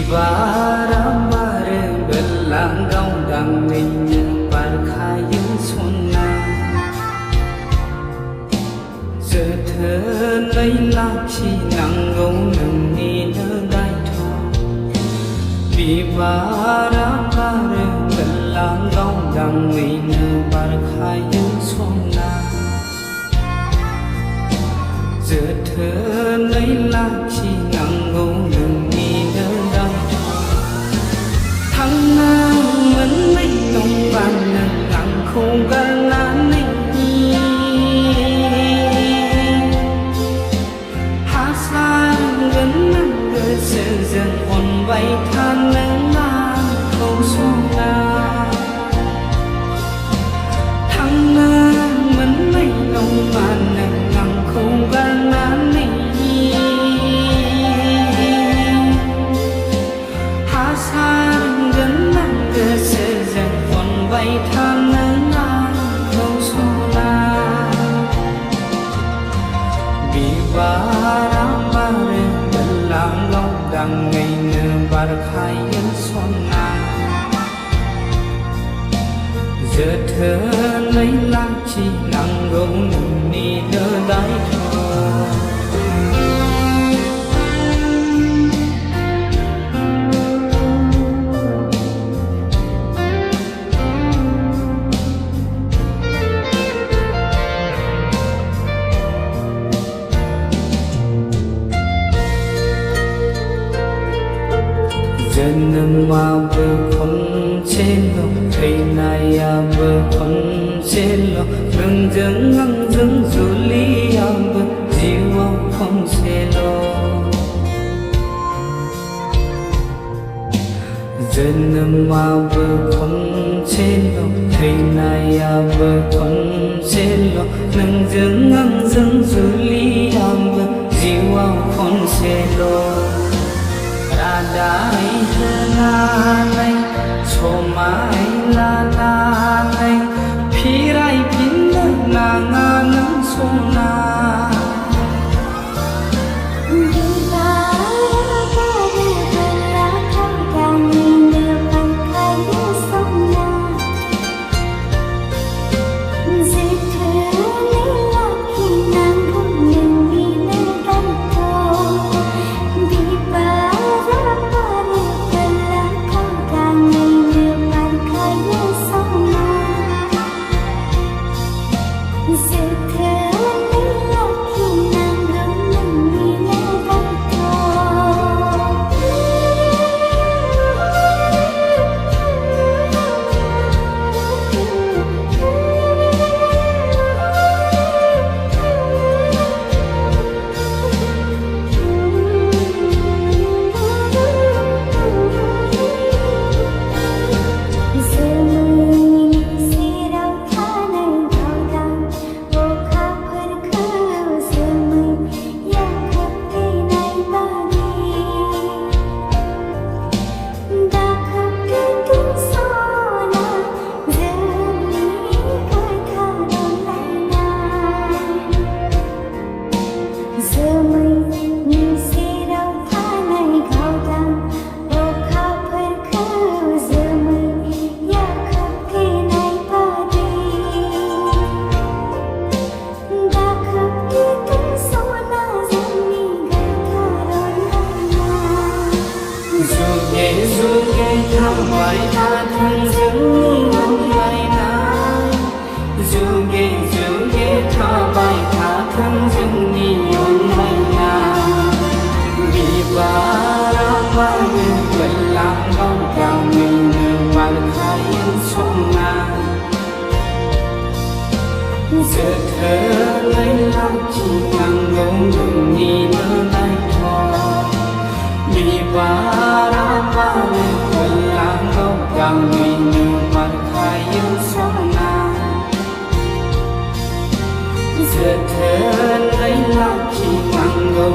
Bibaramare belanggau dangainya barkhayin sona Sethenai lakhi nangau nangni nadai tho Bibaramare belanggau dangainya barkhayin sona Sethenai lakhi nangau nangni nadai tho Thăng nang mến mấy nông vàng nặng không gan lá này Há sang gần nắng gỡ dần dần ổn bay than nắng lan không xuống na Thăng nang mến mấy nông vàng nặng không gan lá này Há sang gần nắng gỡ dần dần ổn bay than nắng lan không xuống na Bibaramare belanggau dangainya barkhayin sona Sethenai lakhi nangau nangni nadai tho Jannam bơ con trên lo thầy này bơ con trên lo đừng dưng ngăng dưng dù li bơ jiwa con trên lo Jannam bơ con trên lo thầy này bơ con trên lo đừng dưng ngăng dưng dù li bơ jiwa con trên lo Radai lalai, somai lalai, pirai pinna nanganang sona. Hãy Sethenai lakhi nangau